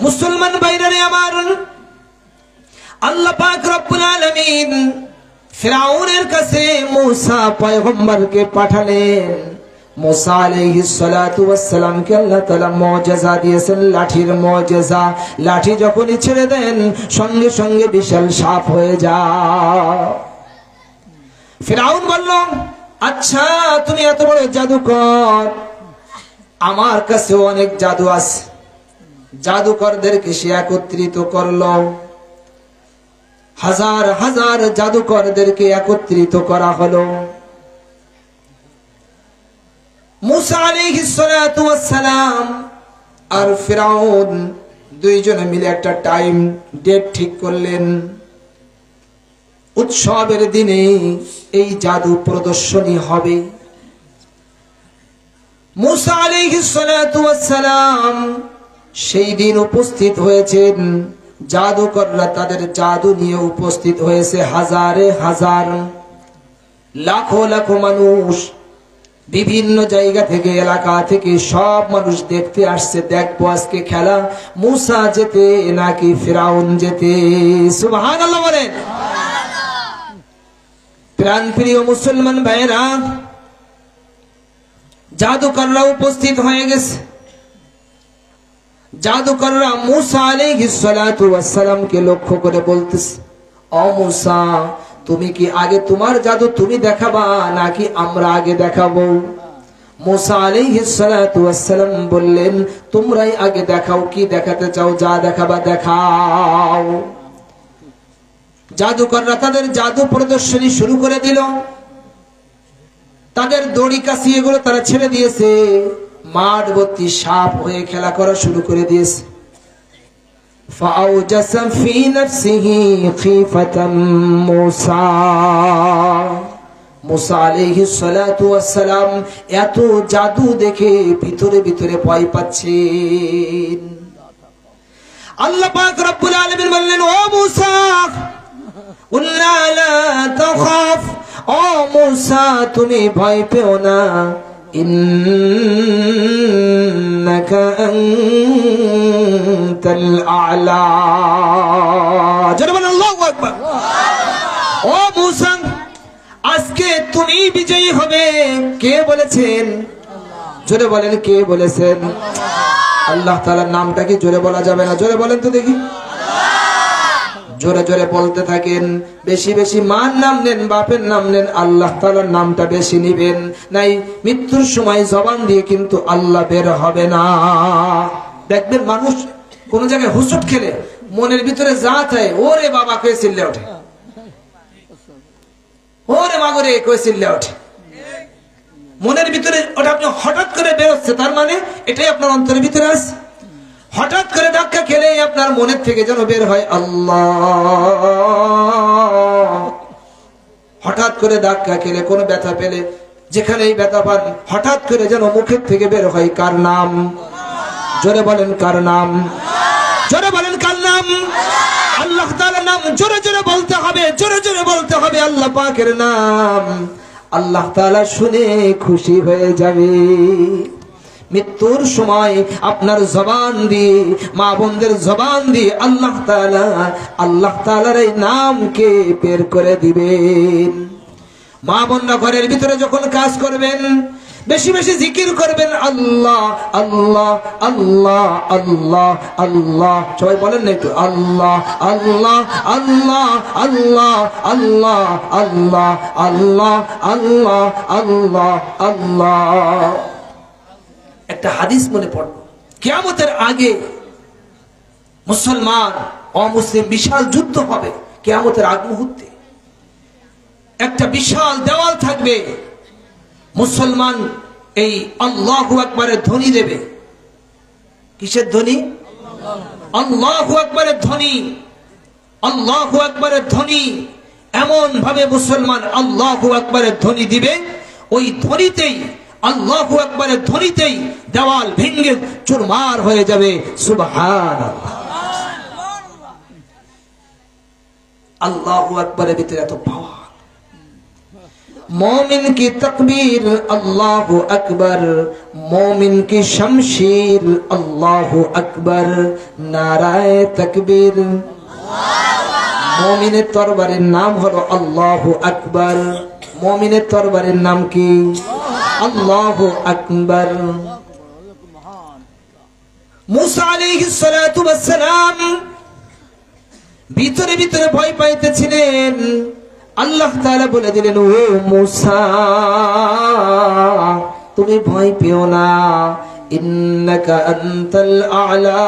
মুসলমান ভাইরা আমার, আল্লাহ পাক রব্বুল আলামিন ফিরাউনের কাছে মুসা পয়গম্বরকে পাঠালেন। মুসা আলাইহিস সালাতু ওয়াস সালামকে আল্লাহ তাআলা মুজিজা দিয়েছেন, লাঠির মুজিজা। লাঠি যখনই ছেড়ে দেন সঙ্গে সঙ্গে বিশাল সাপ হয়ে যায়। ফিরাউন বলল, আচ্ছা তুমি এত বড় জাদুকর, আমার কাছে অনেক জাদু আছে। জাদুকরদেরকে সে একত্রিত করলো, হাজার হাজার জাদুকরদেরকে একত্রিত করা হলো। মুসা আলাইহিস সালাতু ওয়াস সালাম আর ফিরাউন দুইজনে মিলে একটা টাইম ডেট ঠিক করলেন। উৎসবের দিনে এই জাদু প্রদর্শনী হবে। মুসা আলাইহিস সালাতু ওয়াস সালাম সেই দিন উপস্থিত হয়েছেন। জাদুকররা তাদের জাদু নিয়ে উপস্থিত হয়েছে, হাজারে হাজার, লাখো লাখো মানুষ বিভিন্ন জায়গা থেকে, এলাকা থেকে সব মানুষ দেখতে আসছে। দেখবো আজকে খেলা, মুসা যেতে নাকি ফিরাউন যেতে। সুবহানাল্লাহ বলেন। প্রাণপ্রিয় মুসলমান ভাইরা, জাদুকররা উপস্থিত হয়ে গেছে। জাদুকররা মুসা আলাইহিস সালাতু ওয়াস সালামকে লক্ষ্য করে বলতেছে, ও মুসা, তুমি কি আগে তোমার জাদু তুমি দেখাবা নাকি আমরা আগে দেখাবো? মুসা আলাইহিস সালাতু ওয়াস সালাম বললেন, তোমরাই আগে দেখাও, কি দেখাতে চাও, যা দেখাবা দেখাও। জাদুকররা তাদের জাদু প্রদর্শনী শুরু করে দিল। তাদের দড়ি কাছি এগুলো তারা ছেড়ে দিয়েছে, মাঠ ভর্তি সাপ হয়ে খেলা করা শুরু করে দিয়েছে। فأوجس في نفسه خيفة موسى মুসা আলাইহিস সালাতু ওয়াস সালাম এত জাদু দেখে ভিতরে ভিতরে ভয় পাচ্ছেন। আল্লাহ পাক রব্বুল আলামিন বললেন, ও মুসা, উল্লা লা তাখাফ, ও মুসা তুমি ভয় পেও না, ইন্নাকা আনতাল আ'লা। জোরে বলেন আল্লাহু আকবার। ও মুসা, আজকে তুমি বিজয়ী হবে। কে বলেছেন? জোরে বলেন, কে বলেছেন? আল্লাহ তাআলার নামটা কি জোরে বলা যাবে না? জোরে বলেন তো দেখি। জোরে জোরে বলতে থাকেন। বেশি বেশি মার নাম নেন, বাপের নাম নেন, আল্লাহ তাআলার নামটা বেশি নিবেন। নাই মৃত্যুর সময় জবান দিয়ে কিন্তু আল্লাহ বের হবে না। দেখবেন মানুষ কোন জায়গায় হুসুট খেলে মনের ভিতরে যা চায়, ওরে বাবা কয়ে চিল্লে ওঠে, ওরে মাগরে কয়ে চিল্লে ওঠে। মনের ভিতরে ওটা আপনি হঠাৎ করে বেরোচ্ছে, তার মানে এটাই আপনার অন্তরের ভিতরে আছে। হঠাৎ করে ধাক্কা খেলে আপনার মনের থেকে যেন বের হয় আল্লাহ। হঠাৎ করে ধাক্কা খেলে, কোনো ব্যথা পেলে, যেখানেই ব্যথা পান, হঠাৎ করে যেন মুখের থেকে বের হয় কার নাম? জোরে বলেন কার নাম? জোরে বলেন কার নাম? আল্লাহ তাআলার নাম জোরে জোরে বলতে হবে, জোরে জোরে বলতে হবে আল্লাহ পাকের নাম। আল্লাহ তাআলা শুনে খুশি হয়ে যাবে। মৃত্যুর সময় আপনার জবান দিয়ে, মা বোনদের জবান দিয়ে আল্লাহ তাআলার এই নামকে বের করে দিবেন। মা বোনরা ঘরের ভিতরে যখন কাজ করবেন, বেশি বেশি জিকির করবেন, আল্লাহ আল্লাহ আল্লাহ আল্লাহ আল্লাহ। সবাই বলেন না একটু, আল্লাহ আল্লাহ আল্লাহ আল্লাহ আল্লাহ আল্লাহ আল্লাহ আল্লাহ আল্লাহ আল্লাহ। একটা হাদিস মনে পড়ল, কিয়ামতের আগে মুসলমান অমুসলিম বিশাল যুদ্ধ হবে। কিয়ামতের আগ মুহূর্তে একটা বিশাল দেওয়াল থাকবে। মুসলমান এই আল্লাহু আকবারের ধ্বনি দেবে। কিসের ধ্বনি? আল্লাহু আকবারের ধ্বনি। আল্লাহু আকবারের ধ্বনি এমন ভাবে মুসলমান আল্লাহু আকবারের ধ্বনি দিবে, ওই ধ্বনিতেই, আল্লাহু আকবারের ধ্বনিতেই দেওয়াল ভেঙে চুরমার হয়ে যাবে। সুবহানাল্লাহ। আল্লাহু আকবারের ভিতরে এত পাওয়ার। मोमिन की तकबीर अल्लाहु अकबर, मोमिन की शमशीर अल्लाहु अकबर, नाराए तकबीर। मोमिনের তরবারের নাম হলো আল্লাহু আকবার। मोमिনের তরবারের নাম কি? আল্লাহু আকবার। मूसा আলাইহিস সালাতু ওয়াস সালাম ভিতরে ভিতরে ভয় পাইতেছিলেন। আল্লাহ তাআলা বলে দিলেন, ও मूसा তুমি ভয় পেও না, ইন্নাকা আনতাল আ'লা,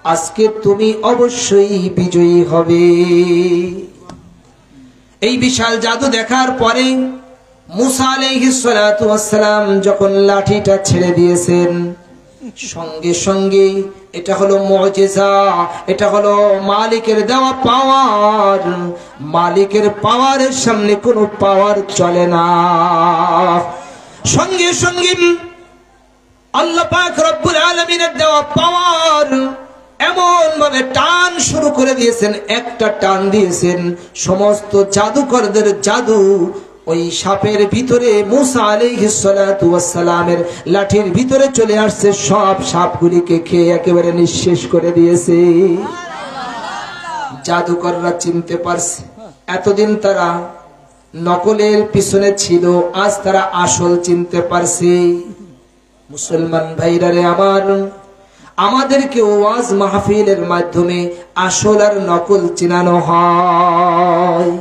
আজকে তুমি অবশ্যই বিজয়ী হবে। এই বিশাল জাদু দেখার পরে मूसा আলাইহিস সালাতু ওয়াস সালাম যখন লাঠিটা ছেড়ে দিয়েছেন, সঙ্গে সঙ্গে এটা হলো মুজিজা, এটা হলো মালিকের দেওয়া পাওয়ার। মালিকের পাওয়ারের সামনে কোনো পাওয়ার চলে না। সঙ্গে সঙ্গে আল্লাহ পাক রব্বুল আলামিনের দেওয়া পাওয়ার এমন ভাবে টান শুরু করে দিয়েছেন, একটা টান দিয়েছেন, সমস্ত জাদুকরদের জাদু ওই সাপের ভিতরে मूसा আলাইহিস সালাতু ওয়াস সালামের লাঠির ভিতরে চলে আসছে। সব সাপগুলিকে খেয়ে একেবারে নিঃশেষ করে দিয়েছে। জাদুকররা চিনতে পারছে, এতদিন তারা নকলের পিছনে ছিল, আজ তারা আসল চিনতে পারছে। মুসলমান ভাইরা রে আমার, আমাদেরকে ওয়াজ মাহফিলের মাধ্যমে আসল আর নকল চিনানো হয়।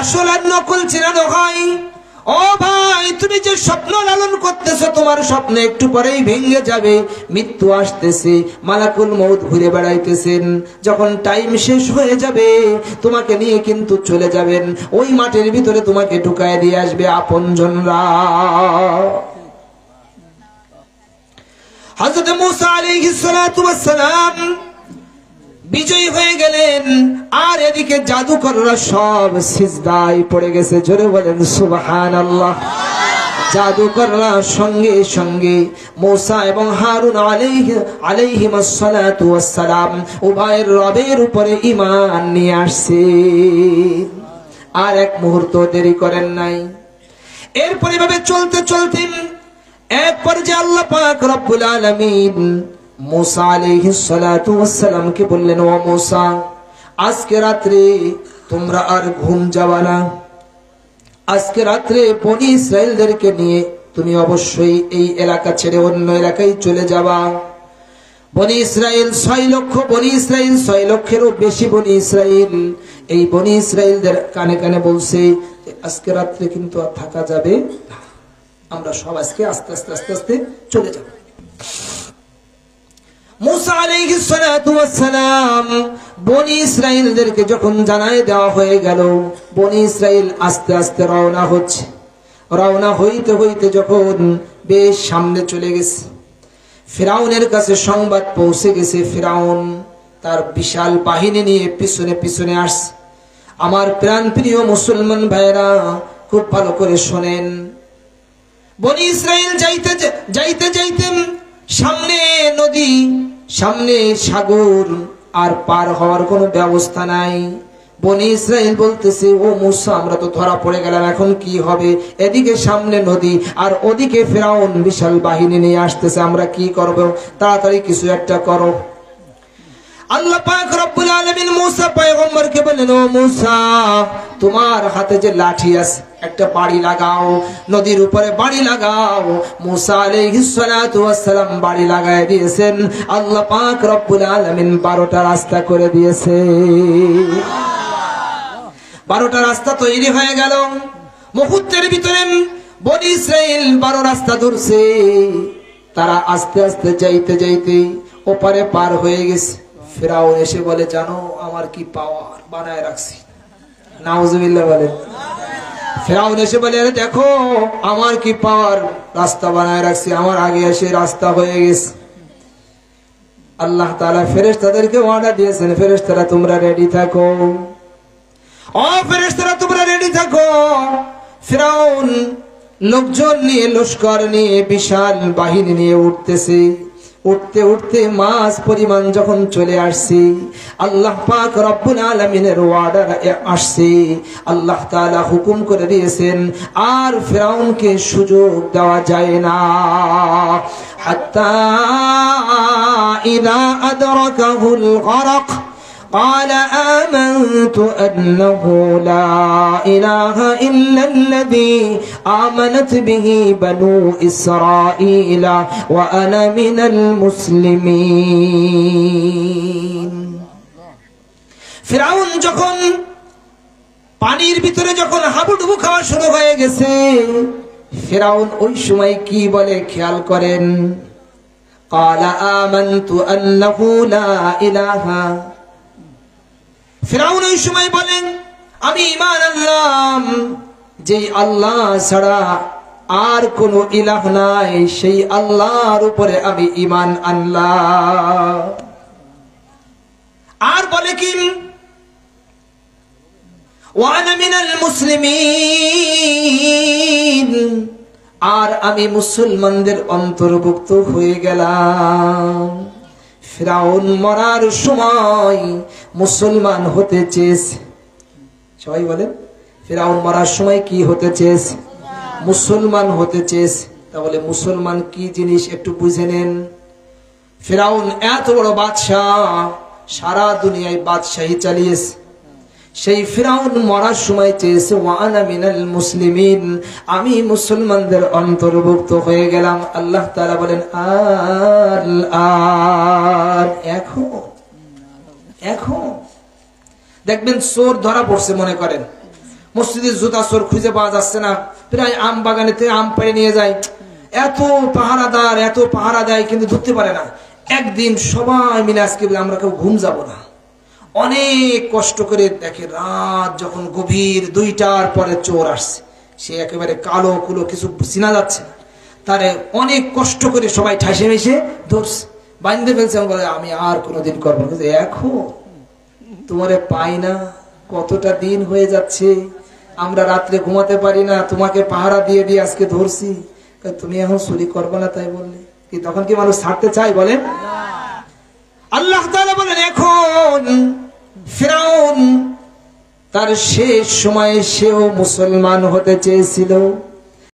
আসল আর নকল চিনানো হয়। ও ভাই, তুমি যে স্বপ্ন লালন করতেছো, তোমার স্বপ্ন একটু পরেই ভেঙে যাবে। মৃত্যু আসতেছে, মালাকুল মউত ঘুরে বেড়াইতেছেন। যখন টাইম শেষ হয়ে যাবে, তোমাকে নিয়ে কিন্তু চলে যাবেন। ওই মাঠের ভিতরে তোমাকে ঢুকায় দিয়ে আসবে আপনজনরা। হযরত मूसा আলাইহিস সালাতু ওয়াস সালাম বিজয়ী হয়ে গেলেন, আর এদিকে জাদুকররা সব সিজদায় পড়ে গেছে। জোরে বলেন সুবহানাল্লাহ। জাদুকররা সঙ্গে সঙ্গে मूसा এবং হারুন আলাইহিমাস সালাতু ওয়াস সালাম উভয়ের রবের উপরে ঈমান নিয়ে আসছে। আর এক মুহূর্ত দেরি করেন নাই। এরপর এভাবে চলতে চলতে এক পর্যায়ে আল্লাহ পাক রব্বুল আলামিন मूसा আলাইহিস সালাতু ওয়াস সালামকে বললেন, ও मूसा, আজকে রাতে তোমরা আর ঘুম যাবা না। আজকে রাতে বনি ইসরাইলদেরকে নিয়ে তুমি অবশ্যই এই এলাকা ছেড়ে অন্য এলাকায় চলে যাবা। বনি ইসরাইল 6 লক্ষ, বনি ইসরাইল 6 লক্ষেরও বেশি বনি ইসরাইল। এই বনি ইসরাইলদের কানে কানে বলছে, আজকে রাতে কিন্তু আর থাকা যাবে না, আমরা সব আজকে আস্তে আস্তে আস্তে আস্তে চলে যাব। मूसा আলাইহিস সালাতু ওয়াস সালাম বনি ইসরাইলদেরকে যখন জানায় দেওয়া হয়ে গেল, বনি ইসরাইল আস্তে আস্তে রওনা হচ্ছে। রওনা হইতে হইতে যখন বেশ সামনে চলে গেছে, ফিরাউনের কাছে সংবাদ পৌঁছে গেছে। ফিরাউন তার বিশাল বাহিনী নিয়ে পিছনে পিছনে আসছে। আমার প্রাণপ্রিয় মুসলমান ভাইরা, খুব ভালো করে শোনেন। বনি ইসরাইল যাইতে যাইতে যাইতে সামনে নদী, সামনে সাগর, আর পার হওয়ার কোনো ব্যবস্থা নাই। বনি ইসরাইল বলতেছে, ও मूसा, আমরা তো ধরা পড়ে গেলাম, এখন কি হবে? এদিকে সামনে নদী আর ওদিকে ফিরাউন বিশাল বাহিনী নিয়ে আসতেছে, আমরা কি করব? তাড়াতাড়ি কিছু একটা করো। আল্লাহ পাক রব্বুল আলামিন मूसा পয়গম্বরকে বললেন, ও मूसा, তোমার হাতে যে লাঠি আছে, একটা বাড়ি লাগাও, নদীর উপরে বাড়ি লাগাও। मूसा আলাইহিস সালাতু ওয়াস সালাম বাড়ি লাগায় দিয়েছেন। আল্লাহ পাক রব্বুল আলামিন 12টা রাস্তা করে দিয়েছে। 12টা রাস্তা তৈরি হয়ে গেল। মুহূর্তের ভিতরে বনি ইসরাইল 12 রাস্তা ধরছে। তারা আস্তে আস্তে যাইতে যাইতে ওপারে পার হয়ে গেছে। ফিরাউন এসে বলে, জানো আমার কি পাওয়ার বানায় রাখছি? নাউজুবিল্লাহ বলে। ফিরাউন এসে বলে, আরে দেখো আমার কি পাওয়ার, রাস্তা বানায় রাখছি, আমার আগে এসে রাস্তা হয়ে গেছে। আল্লাহ তাআলা ফেরেশতাদেরকে অর্ডার দিয়েছেন, ফেরেশতারা তোমরা রেডি থাকো। ও ফেরেশতারা তোমরা রেডি থাকো। ফিরাউন লোকজন নিয়ে, লস্কর নিয়ে, বিশাল বাহিনী নিয়ে উঠতেছে। উঠতে উঠতে মাছ পরিমাণ যখন চলে আসছে, আল্লাহ পাক রব্বুল আলামিনের ওয়ার্ডার আসছে। আল্লাহ তাআলা হুকুম করে দিয়েছেন আর ফিরাউনকে সুযোগ দেওয়া যায় না। হাত্তা ইযা আদরাকাহুল গরক قال آمنت أنه لا إله إلا الذي آمنت به بنو إسرائيل وأنا من المسلمين। ফিরাউন যখন পানির ভিতরে যখন হাবুডুবু খাওয়া শুরু হয়ে গেছে, ফিরাউন ওই সময় কি বলে খেয়াল করেন। قال آمنت أنه لا إله, ফিরাউন ওই সময় বলেন আমি ঈমান আনলাম যে আল্লাহ ছাড়া আর কোন ইলাহ নাই, সেই আল্লাহর উপরে আমি ঈমান আনলাম। আর বলে কি ওয়া আনা মিনাল মুসলিমিন, আর আমি মুসলমানদের অন্তর্ভুক্ত হয়ে গেলাম। ফিরাউন মরার সময় মুসলমান হতে চেয়েছে। সবাই বলেন ফিরাউন মরার সময় কি হতে চেয়েছে? মুসলমান হতে চেয়েছে। তাহলে মুসলমান কি জিনিস একটু বুঝে নেন। ফিরাউন এত বড় বাদশাহ, সারা দুনিয়ায় বাদশাহী চালিয়েছে। সেই ফিরাউন মরার সময় চেয়েছে ওয়া আনা মিনাল মুসলিমিন, আমি মুসলমানদের অন্তর্ভুক্ত হয়ে গেলাম। আল্লাহ তাআলা বলেন আর এখন দেখবেন চোর ধরা পড়ছে, মনে করেন মসজিদের জুতা চোর খুঁজে পাওয়া যাচ্ছে না, প্রায় আম বাগানে থেকে আম পেড়ে নিয়ে যায়, এত পাহারা দেয় কিন্তু ধরতে পারে না। একদিন সবাই মিলে আজকে আমরা কেউ ঘুম যাব না, অনেক কষ্ট করে দেখে রাত যখন গভীর 2টার পরে চোর আসছে, সে একেবারে কালো কুলো, কিছু চিনা যাচ্ছে না, তারে অনেক কষ্ট করে সবাই ঠাসে মেশে ধরছে, বাঁধতে ফেলছে। বলে আমি আর কোনোদিন করবো না। এখন তোমারে পাই না, কতটা দিন হয়ে যাচ্ছে, আমরা রাত্রে ঘুমাতে পারি না, তোমাকে পাহারা দিয়ে দিয়ে আজকে ধরছি, তুমি এখন চুরি করবে না তাই বললে কি? তখন কি মানুষ ছাড়তে চায় বলেন? আল্লাহ তাআলা বলেন এখন ফিরাউন তার শেষ সময়ে সেও মুসলমান হতে চেয়েছিল।